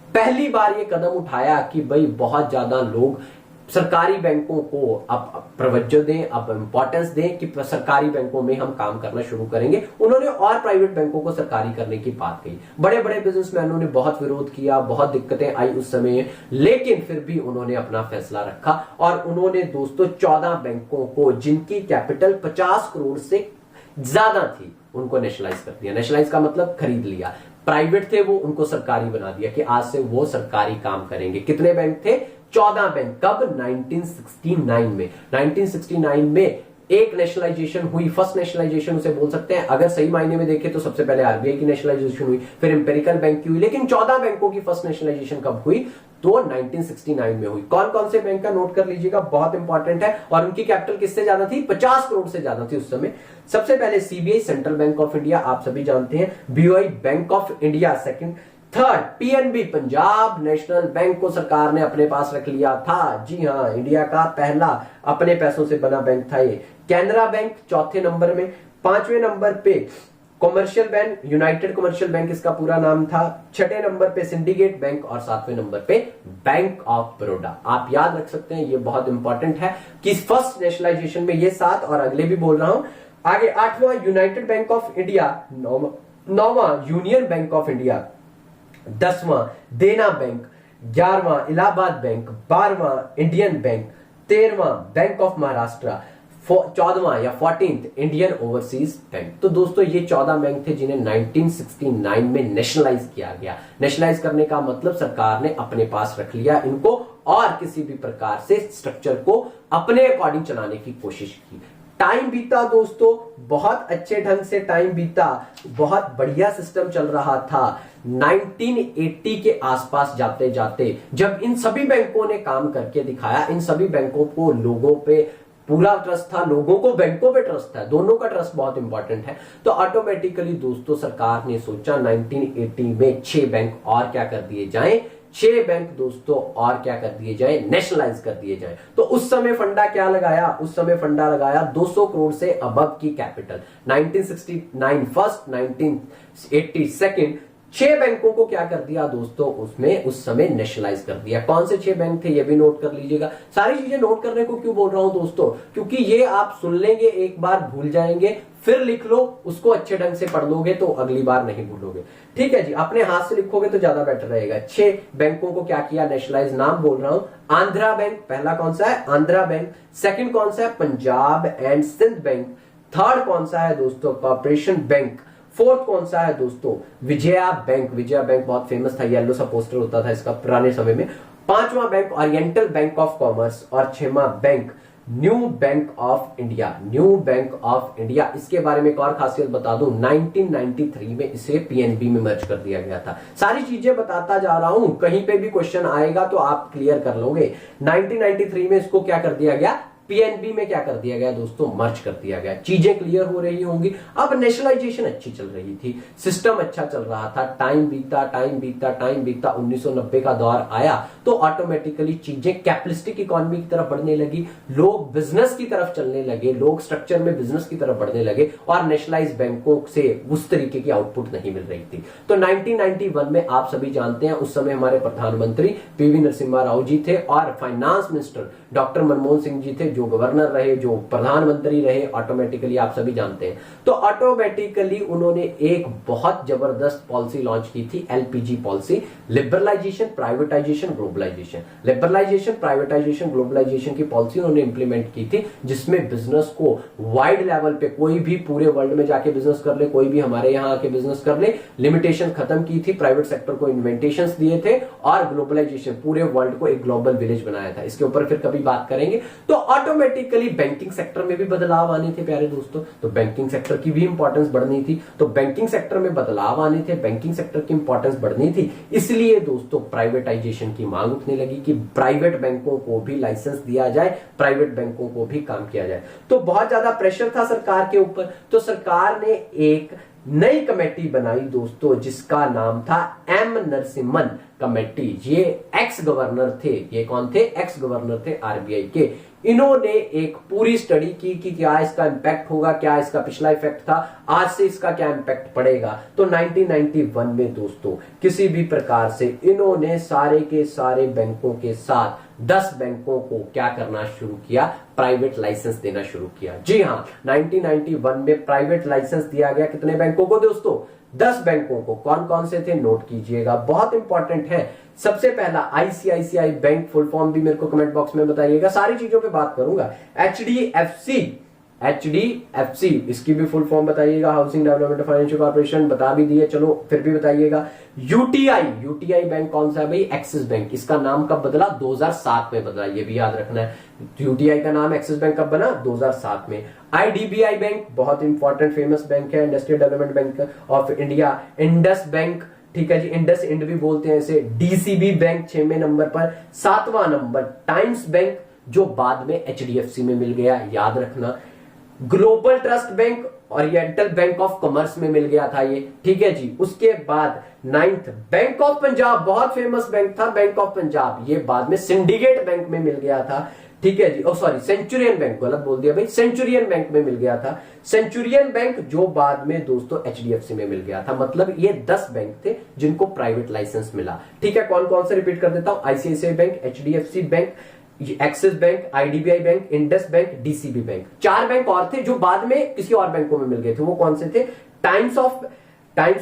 पहली बार ये कदम उठाया कि भाई बहुत ज्यादा लोग सरकारी बैंकों को अब प्रवज्जो दें, अब इंपॉर्टेंस दें कि सरकारी बैंकों में हम काम करना शुरू करेंगे। उन्होंने और प्राइवेट बैंकों को सरकारी करने की बात कही। बड़े बड़े बिजनेसमैनों ने बहुत विरोध किया, बहुत दिक्कतें आई उस समय, लेकिन फिर भी उन्होंने अपना फैसला रखा और उन्होंने दोस्तों 14 बैंकों को जिनकी कैपिटल 50 करोड़ से ज्यादा थी उनको नेशनलाइज कर दिया। नेशनलाइज का मतलब खरीद लिया। प्राइवेट थे वो, उनको सरकारी बना दिया कि आज से वो सरकारी काम करेंगे। कितने बैंक थे? 14 बैंक। कब? 1969 में। 1969 में एक नेशनलाइजेशन हुई, फर्स्ट नेशनलाइजेशन उसे बोल सकते हैं। अगर सही मायने में देखें तो सबसे पहले आरबीआई की नेशनलाइजेशन हुई, फिर इंपेरिकल बैंक की हुई, लेकिन 14 बैंकों की फर्स्ट नेशनलाइजेशन कब हुई? तो 1969 में हुई। कौन कौन से बैंक का नोट कर लीजिएगा, बहुत इंपॉर्टेंट है। और उनकी कैपिटल किससे ज्यादा थी? 50 करोड़ से ज्यादा थी उस समय। सबसे पहले CBI, central bank of India, आप सभी जानते हैं। BOI, bank of India second. Third, PNB, Punjab national bank को सरकार ने अपने पास रख लिया था। जी हां, इंडिया का पहला अपने पैसों से बना बैंक था ये। कैनरा बैंक चौथे नंबर में। पांचवें नंबर पे commercial bank, United commercial bank इसका पूरा नाम था। छठे नंबर पे सिंडिकेट बैंक और सातवें नंबर पे बैंक ऑफ बड़ौदा। आप याद रख सकते हैं, ये बहुत इंपॉर्टेंट है कि फर्स्ट नेशनलाइजेशन में ये 7 और अगले भी बोल रहा हूं। आगे 8वां यूनाइटेड बैंक ऑफ इंडिया, 9वां यूनियन बैंक ऑफ इंडिया, 10वां देना बैंक, 11वां इलाहाबाद बैंक, 12वां इंडियन बैंक, 13वां बैंक ऑफ महाराष्ट्र, 14वां या 14th इंडियन ओवरसीज बैंक। तो दोस्तों ये 14 बैंक थे जिन्हें 1969 में नेशनलाइज किया गया। नेशनलाइज करने का मतलब सरकार ने अपने पास रख लिया इनको और किसी भी प्रकार से स्ट्रक्चर को अपने अकॉर्डिंग चलाने की कोशिश की। टाइम बीता दोस्तों, बहुत अच्छे ढंग से टाइम बीता, बहुत बढ़िया सिस्टम चल रहा था। 1980 के आसपास जाते जाते जब इन सभी बैंकों ने काम करके दिखाया, इन सभी बैंकों को लोगों पे पूरा ट्रस्ट था, लोगों को बैंकों पे ट्रस्ट था, दोनों का ट्रस्ट बहुत इंपॉर्टेंट है। तो ऑटोमेटिकली दोस्तों सरकार ने सोचा 1980 में 6 बैंक और क्या कर दिए जाएं, 6 बैंक दोस्तों और क्या कर दिए जाए, नेशनलाइज कर दिए जाए। तो उस समय फंडा क्या लगाया? उस समय फंडा लगाया 200 करोड़ से अबव की कैपिटल। 1969 फर्स्ट, 1980 सेकंड, 6 बैंकों को क्या कर दिया दोस्तों, उसमें उस समय नेशनलाइज कर दिया। कौन से 6 बैंक थे ये भी नोट कर लीजिएगा। सारी चीजें नोट करने को क्यों बोल रहा हूं दोस्तों, क्योंकि ये आप सुन लेंगे एक बार, भूल जाएंगे, फिर लिख लो, उसको अच्छे ढंग से पढ़ लोगे तो अगली बार नहीं भूलोगे। ठीक है जी, अपने हाथ से लिखोगे तो ज्यादा बेटर रहेगा। 6 बैंकों को क्या किया, नेशनलाइज। नाम बोल रहा हूं, आंध्रा बैंक पहला कौन सा है, आंध्रा बैंक। सेकंड कौन सा है, Punjab and Sindh bank. Third कौन सा है दोस्तों, कॉर्पोरेशन बैंक। फोर्थ कौन सा है दोस्तों, विजया बैंक। विजया बैंक बहुत फेमस था, येलो सा पोस्टर होता था इसका पुराने समय में। 5वां बैंक ओरिएंटल बैंक ऑफ कॉमर्स और 6वां bank New Bank of India. New Bank of India, इसके बारे में एक और खासियत बता दूं, 1993 में इसे पीएनबी में मर्ज कर दिया गया था। सारी चीजें बताता जा रहा हूं, कहीं पे भी क्वेश्चन आएगा तो आप क्लियर कर लोगे। 1993 में इसको क्या कर दिया गया, पीएनबी में क्या कर दिया गया दोस्तों, मर्ज कर दिया गया। चीजें क्लियर हो रही होंगी। अब नेशनलाइजेशन अच्छी चल रही थी, सिस्टम अच्छा चल रहा था। टाइम बीता, टाइम बीता, टाइम बीता, 1990 का दौर आया तो ऑटोमेटिकली चीजें कैपिटलिस्टिक इकोनॉमी की तरफ बढ़ने लगी, लोग बिजनेस की तरफ चलने लगे, लोग स्ट्रक्चर में बिजनेस की तरफ बढ़ने लगे और नेशनलाइज बैंकों से उस तरीके की आउटपुट नहीं मिल रही थी। तो 1991 में आप सभी जानते हैं, उस समय हमारे प्रधानमंत्री पीवी नरसिम्हा राव जी थे और finance minister doctor Manmohan Singh ji थे, जो गवर्नर रहे, जो प्रधानमंत्री रहे, ऑटोमेटिकली आप सभी जानते हैं। तो ऑटोमेटिकली उन्होंने एक बहुत जबरदस्त पॉलिसी लॉन्च की थी, LPG policy, liberalisation, privatisation, globalisation. Liberalisation, privatisation, globalisation की पॉलिसी उन्होंने इंप्लीमेंट की थी, जिसमें बिजनेस को वाइड लेवल पे कोई भी पूरे वर्ल्ड में जाके बिजनेस कर ले, कोई भी हमारे यहां आके बिजनेस कर ले, लिमिटेशन खत्म की थी, प्राइवेट सेक्टर को इन्वेंटेशंस दिए थे और ग्लोबलाइजेशन, पूरे वर्ल्ड को एक ग्लोबल विलेज बनाया था। इसके ऊपर फिर कभी बात करेंगे। तो ऑटोमेटिकली बैंकिंग सेक्टर में भी बदलाव आने थे प्यारे दोस्तों, तो बैंकिंग सेक्टर की भी इंपॉर्टेंस बढ़नी थी। तो बैंकिंग सेक्टर में बदलाव आने थे, बैंकिंग सेक्टर की इंपॉर्टेंस बढ़नी थी, इसलिए दोस्तों प्राइवेटाइजेशन की मांग उठने लगी कि प्राइवेट बैंकों को भी लाइसेंस दिया जाए, प्राइवेट बैंकों को भी काम किया जाए। तो बहुत ज्यादा प्रेशर था सरकार के ऊपर, तो सरकार ने एक नई कमेटी बनाई दोस्तों, जिसका नाम था एम नरसिम्हन कमेटी। ये एक्स गवर्नर थे। ये कौन थे, एक्स गवर्नर थे आरबीआई के। इन्होंने एक पूरी स्टडी की कि क्या इसका इंपैक्ट होगा, क्या इसका पिछला इफेक्ट था, आज से इसका क्या इंपैक्ट पड़ेगा। तो 1991 में दोस्तों किसी भी प्रकार से इन्होंने सारे के सारे बैंकों के साथ 10 बैंकों को क्या करना शुरू किया, प्राइवेट लाइसेंस देना शुरू किया। जी हां, 1991 में प्राइवेट लाइसेंस दिया गया कितने बैंकों को दोस्तों, 10 बैंकों को। कौन कौन से थे, नोट कीजिएगा, बहुत इंपॉर्टेंट है। सबसे पहला आईसीआईसीआई बैंक, फुल फॉर्म भी मेरे को कमेंट बॉक्स में बताइएगा, सारी चीजों पे बात करूंगा। एचडीएफसी इसकी भी फुल फॉर्म बताइएगा, हाउसिंग डेवलपमेंट फाइनेंशियल कॉर्पोरेशन, बता भी दिए, चलो फिर भी बताइएगा। यूटीआई बैंक कौन सा है भाई, एक्सिस बैंक। इसका नाम कब बदला, 2007 में बदला, ये भी याद रखना है। यूटीआई का नाम एक्सिस बैंक कब बना, 2007 में। आईडीबीआई बैंक बहुत इंपॉर्टेंट फेमस बैंक है, industrial development bank of India. Indus bank, ठीक है जी, इंडस इंड भी बोलते हैं इसे। डीसीबी बैंक 6वें नंबर पर। 7वां नंबर टाइम्स बैंक, जो बाद में एचडीएफसी में मिल गया, याद रखना। Global trust bank, Oriental Bank of commerce में मिल गया था ये, ठीक है जी। उसके बाद 9th बैंक ऑफ पंजाब, बहुत फेमस बैंक था बैंक ऑफ पंजाब, ये बाद में सिंडिकेट बैंक में मिल गया था, ठीक है जी। सॉरी, सेंचुरियन बैंक, गलत बोल दिया भाई, सेंचुरियन बैंक में मिल गया था। सेंचुरियन बैंक जो बाद में दोस्तों एचडीएफसी में मिल गया था। मतलब ये 10 बैंक थे जिनको प्राइवेट लाइसेंस मिला, ठीक है। कौन कौन से रिपीट कर देता हूं, ICICI bank, HDFC bank, axis bank, IDBI bank, Indus bank, DCB bank. 4 bank और थे जो बाद में किसी और बैंकों में मिल गए थे, वो कौन से थे, टाइम्स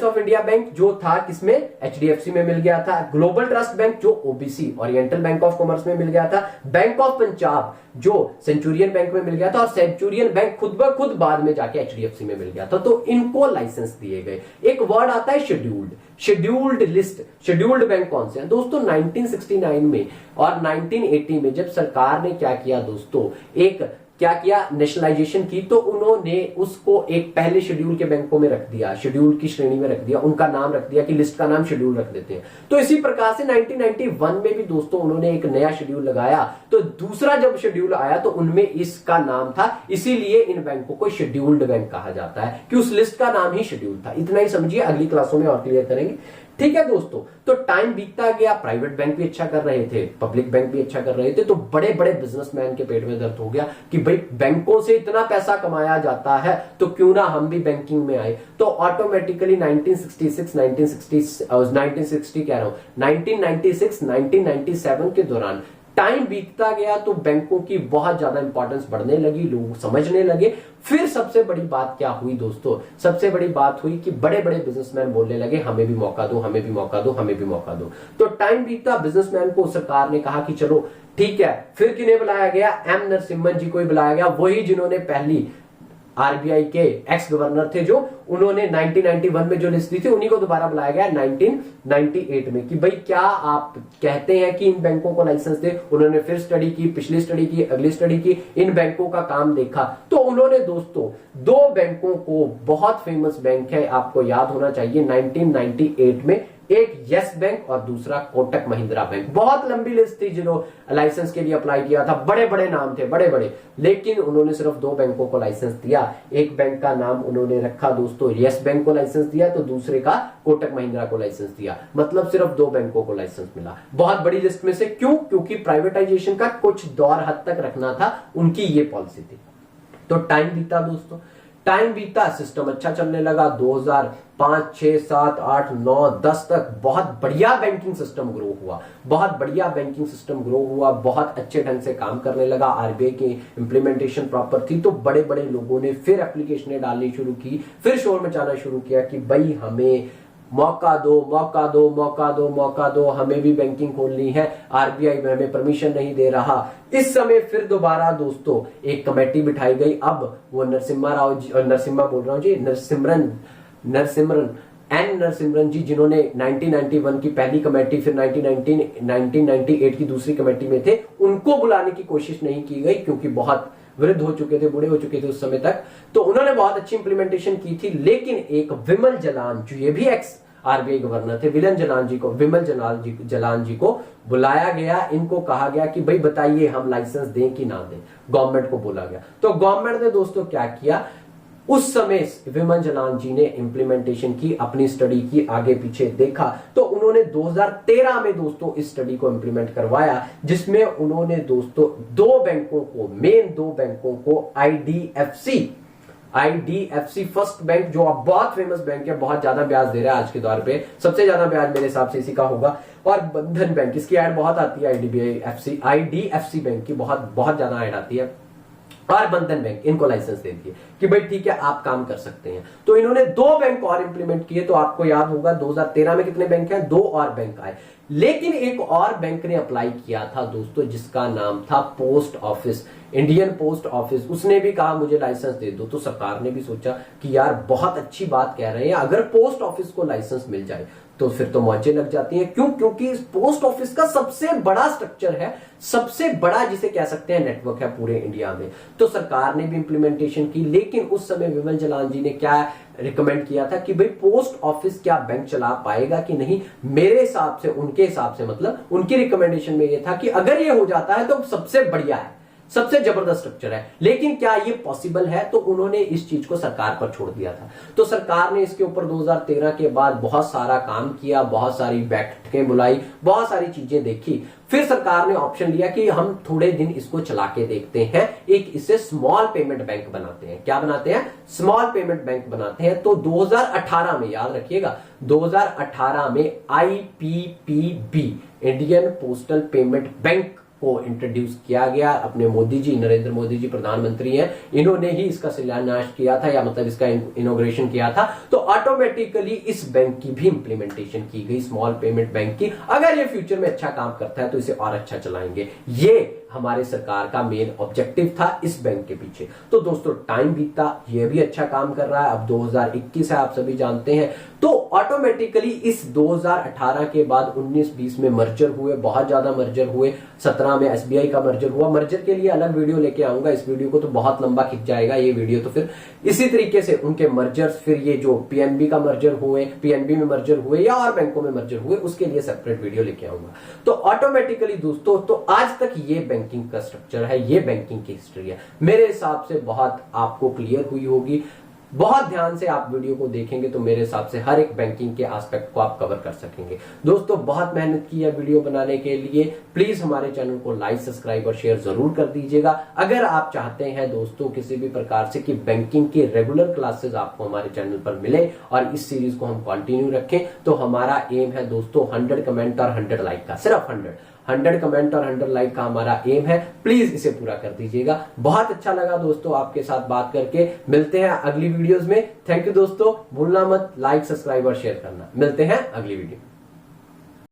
ऑफ इंडिया बैंक जो था किसमें, एचडीएफसी में मिल गया था। ग्लोबल ट्रस्ट बैंक जो OBC oriental Bank of commerce में मिल गया था। बैंक ऑफ पंजाब जो सेंचुरियन बैंक में मिल गया था, और सेंचुरियन बैंक खुद ब खुद बाद में जाके एचडीएफसी में मिल गया था। तो इनको लाइसेंस दिए गए। एक वर्ड आता है शेड्यूल्ड लिस्ट। शेड्यूल्ड बैंक कौन से हैं दोस्तों, 1969 में और 1980 में जब सरकार ने क्या किया दोस्तों, क्या किया, नेशनलाइजेशन की, तो उन्होंने उसको एक पहले शेड्यूल के बैंकों में रख दिया, शेड्यूल की श्रेणी में रख दिया, उनका नाम रख दिया कि लिस्ट का नाम शेड्यूल रख देते हैं। तो इसी प्रकार से 1991 में भी दोस्तों उन्होंने एक नया शेड्यूल लगाया, तो दूसरा जब शेड्यूल आया तो उनमें इसका नाम था, इसीलिए इन बैंकों को शेड्यूल्ड बैंक कहा जाता है कि उस लिस्ट का नाम ही शेड्यूल था। इतना ही समझिए, अगली क्लासों में और क्लियर करेंगे, ठीक है दोस्तों। तो टाइम बीतता गया, प्राइवेट बैंक भी अच्छा कर रहे थे, पब्लिक बैंक भी अच्छा कर रहे थे, तो बड़े बड़े बिजनेसमैन के पेट में दर्द हो गया कि भाई बैंकों से इतना पैसा कमाया जाता है तो क्यों ना हम भी बैंकिंग में आए। तो ऑटोमेटिकली 1997 के दौरान टाइम बीतता गया तो बैंकों की बहुत ज्यादा इंपॉर्टेंस बढ़ने लगी, लोग समझने लगे। फिर सबसे बड़ी बात क्या हुई दोस्तों, सबसे बड़ी बात हुई कि बड़े बड़े बिजनेसमैन बोलने लगे हमें भी मौका दो, हमें भी मौका दो, हमें भी मौका दो। तो टाइम बीतता, बिजनेसमैन को सरकार ने कहा कि चलो ठीक है। फिर किन्हें बुलाया गया, एम नरसिम्हन जी को ही बुलाया गया, वही जिन्होंने पहली आरबीआई के एक्स गवर्नर थे, जो उन्होंने 1991 में जो लिस्ट दी थी, उन्हीं को दोबारा बुलाया गया 1998 में कि भाई क्या आप कहते हैं कि इन बैंकों को लाइसेंस दे। उन्होंने फिर स्टडी की, पिछली स्टडी की, अगली स्टडी की, इन बैंकों का काम देखा, तो उन्होंने दोस्तों 2 बैंकों को, बहुत फेमस बैंक है, आपको याद होना चाहिए, 1998 में एक यस बैंक और दूसरा कोटक महिंद्रा बैंक। बहुत लंबी लिस्ट थी जिन्होंने लाइसेंस के लिए अप्लाई किया था, बड़े बड़े नाम थे, बड़े बड़े, लेकिन उन्होंने सिर्फ 2 बैंकों को लाइसेंस दिया। एक बैंक का नाम उन्होंने रखा दोस्तों, यस बैंक को लाइसेंस दिया, तो दूसरे का कोटक महिंद्रा को लाइसेंस दिया। मतलब सिर्फ 2 बैंकों को लाइसेंस मिला, बहुत बड़ी लिस्ट में से। क्यों, क्योंकि प्राइवेटाइजेशन का कुछ दौर हद तक रखना था, उनकी ये पॉलिसी थी। तो टाइम बीता दोस्तों, टाइम बीता, सिस्टम अच्छा चलने लगा। 2005, 6, 7, 8, 9, 10 तक बहुत बढ़िया बैंकिंग सिस्टम ग्रो हुआ, बहुत बढ़िया बैंकिंग सिस्टम ग्रो हुआ, बहुत अच्छे ढंग से काम करने लगा। आरबीआई की इंप्लीमेंटेशन प्रॉपर थी, तो बड़े बड़े लोगों ने फिर एप्लीकेशनें डालनी शुरू की, फिर शोर मचाना शुरू किया कि भाई हमें मौका दो, मौका दो, मौका दो, मौका दो, हमें भी बैंकिंग खोलनी है, आरबीआई में हमें परमिशन नहीं दे रहा। इस समय फिर दोबारा दोस्तों एक कमेटी बिठाई गई। अब वो नरसिम्हन जी जिन्होंने 1991 की पहली कमेटी, फिर 1998 की दूसरी कमेटी में थे, उनको बुलाने की कोशिश नहीं की गई क्योंकि बहुत वृद्ध हो चुके थे, बूढ़े हो चुके थे उस समय तक। तो उन्होंने बहुत अच्छी इंप्लीमेंटेशन की थी, लेकिन एक विमल जलान, जो ये भी एक्स आरबीआई गवर्नर थे, विमल जलान जी को बुलाया गया। इनको कहा गया कि भाई बताइए हम लाइसेंस दें कि ना दें, गवर्नमेंट को बोला गया। तो गवर्नमेंट ने दोस्तों क्या किया, उस समय विमल जलान जी ने इंप्लीमेंटेशन की, अपनी स्टडी की, आगे पीछे देखा, तो उन्होंने 2013 में दोस्तों इस स्टडी को इंप्लीमेंट करवाया, जिसमें उन्होंने दोस्तों 2 बैंकों को, मेन 2 बैंकों को, IDFC फर्स्ट बैंक जो अब बहुत फेमस बैंक है, बहुत ज्यादा ब्याज दे रहा है आज के दौर पे, सबसे ज्यादा ब्याज मेरे हिसाब से इसी का होगा। और बंधन बैंक, इसकी ऐड बहुत आती है, IDFC बैंक की बहुत ज्यादा ऐड आती है। और बंधन बैंक इनको लाइसेंस दे दिए कि भाई ठीक है आप काम कर सकते हैं। तो इन्होंने 2 बैंक और इंप्लीमेंट किए। तो आपको याद होगा 2013 में कितने बैंक हैं, 2 और बैंक आए। लेकिन एक और बैंक ने अप्लाई किया था दोस्तों, जिसका नाम था post office, Indian post office. उसने भी कहा मुझे लाइसेंस दे दो। तो सरकार ने भी सोचा कि यार बहुत अच्छी बात कह रहे हैं, अगर पोस्ट ऑफिस को लाइसेंस मिल जाए तो फिर तो मौजें लग जाती हैं। क्यों? क्योंकि इस पोस्ट ऑफिस का सबसे बड़ा स्ट्रक्चर है, सबसे बड़ा जिसे कह सकते हैं नेटवर्क है पूरे इंडिया में। तो सरकार ने भी इंप्लीमेंटेशन की। लेकिन उस समय विमल जालान जी ने क्या रिकमेंड किया था कि भाई पोस्ट ऑफिस क्या बैंक चला पाएगा कि नहीं। मेरे हिसाब से, उनके हिसाब से, मतलब उनकी रिकमेंडेशन में यह था कि अगर ये हो जाता है तो सबसे बढ़िया है, सबसे जबरदस्त स्ट्रक्चर है। लेकिन क्या ये पॉसिबल है? तो उन्होंने इस चीज को सरकार पर छोड़ दिया था। तो सरकार ने इसके ऊपर 2013 के बाद बहुत सारा काम किया, बहुत सारी बैठकें बुलाई, बहुत सारी चीजें देखी। फिर सरकार ने ऑप्शन लिया कि हम थोड़े दिन इसको चला के देखते हैं, एक इसे स्मॉल पेमेंट बैंक बनाते हैं। क्या बनाते हैं? स्मॉल पेमेंट बैंक बनाते हैं। तो 2018 में, याद रखिएगा, 2018 में IPPB, Indian postal payment bank को इंट्रोड्यूस किया गया। अपने मोदी जी, नरेंद्र मोदी जी प्रधानमंत्री हैं, इन्होंने ही इसका शिलान्यास किया था, या मतलब इसका इनॉग्रेशन किया था। तो ऑटोमेटिकली इस बैंक की भी इंप्लीमेंटेशन की गई, स्मॉल पेमेंट बैंक की। अगर ये फ्यूचर में अच्छा काम करता है तो इसे और अच्छा चलाएंगे। ये हमारे सरकार का मेन ऑब्जेक्टिव था इस बैंक के पीछे। तो दोस्तों टाइम बीता, ये भी अच्छा काम कर रहा है। अब 2021 है, आप सभी जानते हैं। तो ऑटोमेटिकली इस 2018 के बाद 19-20 में मर्जर हुए, बहुत ज्यादा मर्जर हुए। 17 में SBI का मर्जर हुआ। मर्जर के लिए अलग वीडियो लेके आऊंगा, इस वीडियो को तो बहुत लंबा खिंच जाएगा ये वीडियो। तो फिर इसी तरीके से उनके मर्जर्स, फिर ये जो PNB का मर्जर हुए, PNB में मर्जर हुए या और बैंकों में मर्जर हुए, उसके लिए सेपरेट वीडियो लेके आऊंगा। तो ऑटोमेटिकली दोस्तों, तो आज तक ये बैंकिंग का स्ट्रक्चर है, ये बैंकिंग की हिस्ट्री है। मेरे हिसाब से बहुत आपको क्लियर हुई होगी। बहुत ध्यान से आप वीडियो को देखेंगे तो मेरे हिसाब से हर एक बैंकिंग के एस्पेक्ट को आप कवर कर सकेंगे। दोस्तों बहुत मेहनत की है वीडियो बनाने के लिए। प्लीज हमारे चैनल को लाइक, सब्सक्राइब और शेयर जरूर कर दीजिएगा। अगर आप चाहते हैं दोस्तों किसी भी प्रकार से कि बैंकिंग के रेगुलर क्लासेस आपको हमारे चैनल पर मिले और इस सीरीज को हम कंटिन्यू रखें, तो हमारा एम है दोस्तों 100 कमेंट और 100 लाइक का, सिर्फ 100 कमेंट और 100 लाइक का हमारा एम है। प्लीज इसे पूरा कर दीजिएगा। बहुत अच्छा लगा दोस्तों आपके साथ बात करके। मिलते हैं अगली वीडियोस में। थैंक यू दोस्तों, भूलना मत लाइक, सब्सक्राइब और शेयर करना। मिलते हैं अगली वीडियो में।